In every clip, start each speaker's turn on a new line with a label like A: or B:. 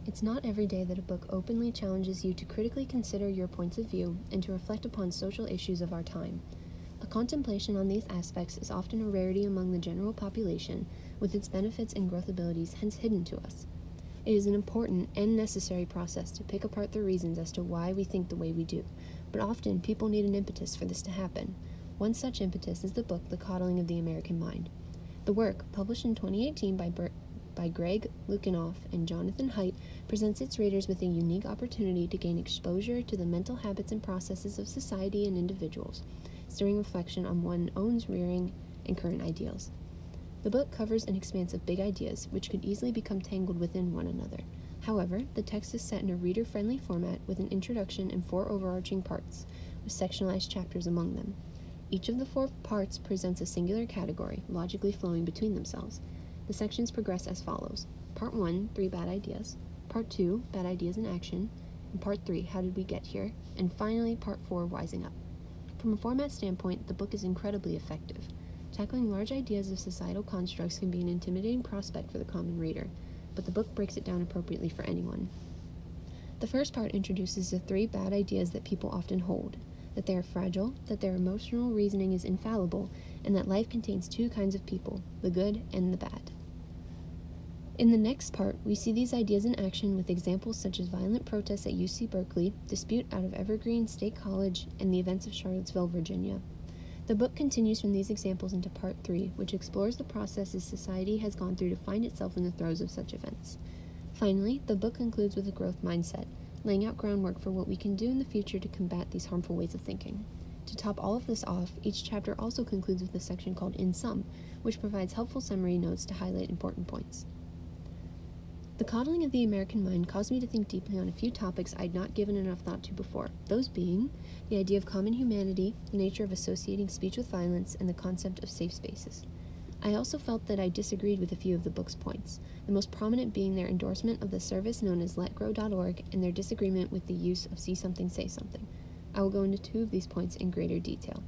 A: It's not every day that a book openly challenges you to critically consider your points of view and to reflect upon social issues of our time. A contemplation on these aspects is often a rarity among the general population, with its benefits and growth abilities hence hidden to us. It is an important and necessary process to pick apart the reasons as to why we think the way we do, but often people need an impetus for this to happen. One such impetus is the book The Coddling of the American Mind. The work, published in 2018 by Greg Lukianoff and Jonathan Haidt, presents its readers with a unique opportunity to gain exposure to the mental habits and processes of society and individuals, stirring reflection on one's own rearing and current ideals. The book covers an expanse of big ideas, which could easily become tangled within one another. However, the text is set in a reader-friendly format with an introduction and 4 overarching parts, with sectionalized chapters among them. Each of the 4 parts presents a singular category, logically flowing between themselves. The sections progress as follows. Part 1, 3 bad ideas. Part 2, bad ideas in action. And Part 3, how did we get here? And finally, Part 4, wising up. From a format standpoint, the book is incredibly effective. Tackling large ideas of societal constructs can be an intimidating prospect for the common reader, but the book breaks it down appropriately for anyone. The first part introduces the 3 bad ideas that people often hold: that they are fragile, that their emotional reasoning is infallible, and that life contains 2 kinds of people, the good and the bad. In the next part, we see these ideas in action with examples such as violent protests at UC Berkeley, dispute out of Evergreen State College, and the events of Charlottesville, Virginia. The book continues from these examples into Part 3, which explores the processes society has gone through to find itself in the throes of such events. Finally, the book concludes with a growth mindset, laying out groundwork for what we can do in the future to combat these harmful ways of thinking. To top all of this off, each chapter also concludes with a section called In Sum, which provides helpful summary notes to highlight important points. The Coddling of the American Mind caused me to think deeply on a few topics I'd not given enough thought to before, those being the idea of common humanity, the nature of associating speech with violence, and the concept of safe spaces. I also felt that I disagreed with a few of the book's points, the most prominent being their endorsement of the service known as letgrow.org and their disagreement with the use of see something, say something. I will go into 2 of these points in greater detail.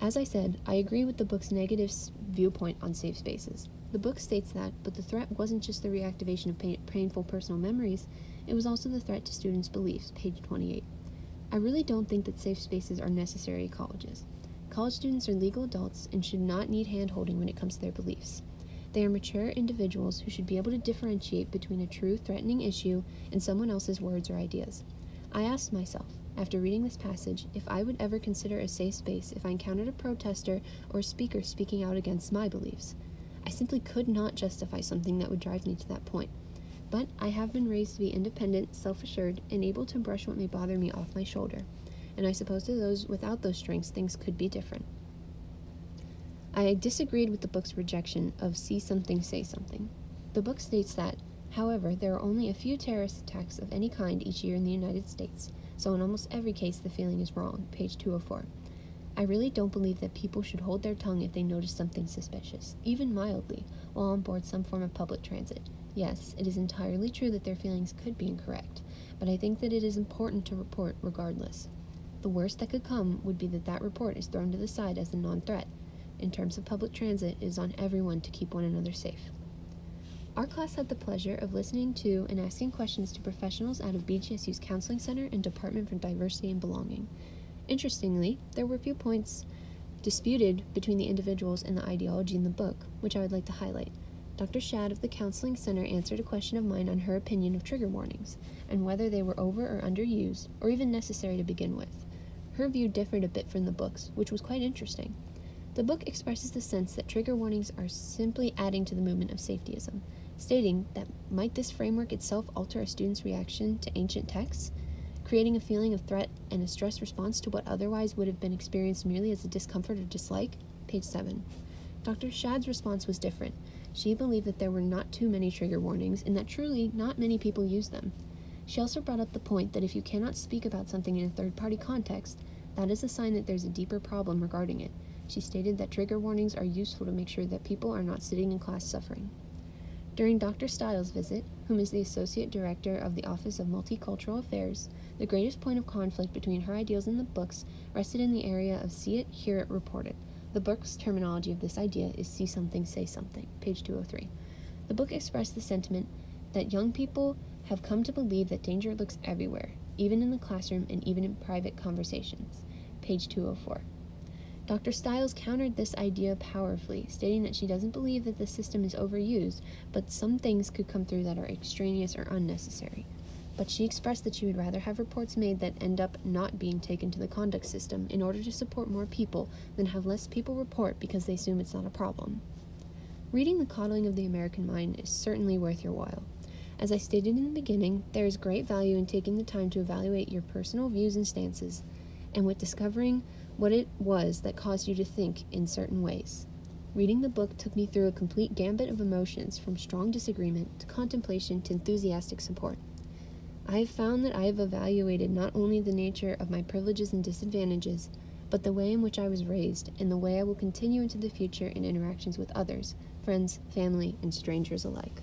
A: As I said, I agree with the book's negative viewpoint on safe spaces. The book states that, but the threat wasn't just the reactivation of painful personal memories, it was also the threat to students' beliefs, page 28. I really don't think that safe spaces are necessary at colleges. College students are legal adults and should not need hand-holding when it comes to their beliefs. They are mature individuals who should be able to differentiate between a true threatening issue and someone else's words or ideas. I asked myself, after reading this passage, if I would ever consider a safe space if I encountered a protester or a speaker speaking out against my beliefs. I simply could not justify something that would drive me to that point. But I have been raised to be independent, self-assured, and able to brush what may bother me off my shoulder. And I suppose to those without those strengths, things could be different. I disagreed with the book's rejection of see something, say something. The book states that, however, there are only a few terrorist attacks of any kind each year in the United States, so in almost every case the feeling is wrong, page 204. I really don't believe that people should hold their tongue if they notice something suspicious, even mildly, while on board some form of public transit. Yes, it is entirely true that their feelings could be incorrect, but I think that it is important to report regardless. The worst that could come would be that report is thrown to the side as a non-threat. In terms of public transit, it is on everyone to keep one another safe. Our class had the pleasure of listening to and asking questions to professionals out of BGSU's Counseling Center and Department for Diversity and Belonging. Interestingly, there were a few points disputed between the individuals and the ideology in the book, which I would like to highlight. Dr. Shad of the Counseling Center answered a question of mine on her opinion of trigger warnings, and whether they were over or underused, or even necessary to begin with. Her view differed a bit from the book's, which was quite interesting. The book expresses the sense that trigger warnings are simply adding to the movement of safetyism, stating that might this framework itself alter a student's reaction to ancient texts, creating a feeling of threat and a stress response to what otherwise would have been experienced merely as a discomfort or dislike? Page 7. Dr. Shad's response was different. She believed that there were not too many trigger warnings and that truly not many people use them. She also brought up the point that if you cannot speak about something in a third-party context, that is a sign that there's a deeper problem regarding it. She stated that trigger warnings are useful to make sure that people are not sitting in class suffering. During Dr. Stiles' visit, whom is the Associate Director of the Office of Multicultural Affairs, the greatest point of conflict between her ideals and the book's rested in the area of see it, hear it, report it. The book's terminology of this idea is see something, say something, page 203. The book expressed the sentiment that young people have come to believe that danger lurks everywhere, even in the classroom and even in private conversations. Page 204. Dr. Stiles countered this idea powerfully, stating that she doesn't believe that the system is overused, but some things could come through that are extraneous or unnecessary. But she expressed that she would rather have reports made that end up not being taken to the conduct system in order to support more people than have less people report because they assume it's not a problem. Reading The Coddling of the American Mind is certainly worth your while. As I stated in the beginning, there is great value in taking the time to evaluate your personal views and stances, and with discovering what it was that caused you to think in certain ways. Reading the book took me through a complete gambit of emotions, from strong disagreement to contemplation to enthusiastic support. I have found that I have evaluated not only the nature of my privileges and disadvantages, but the way in which I was raised, and the way I will continue into the future in interactions with others, friends, family, and strangers alike.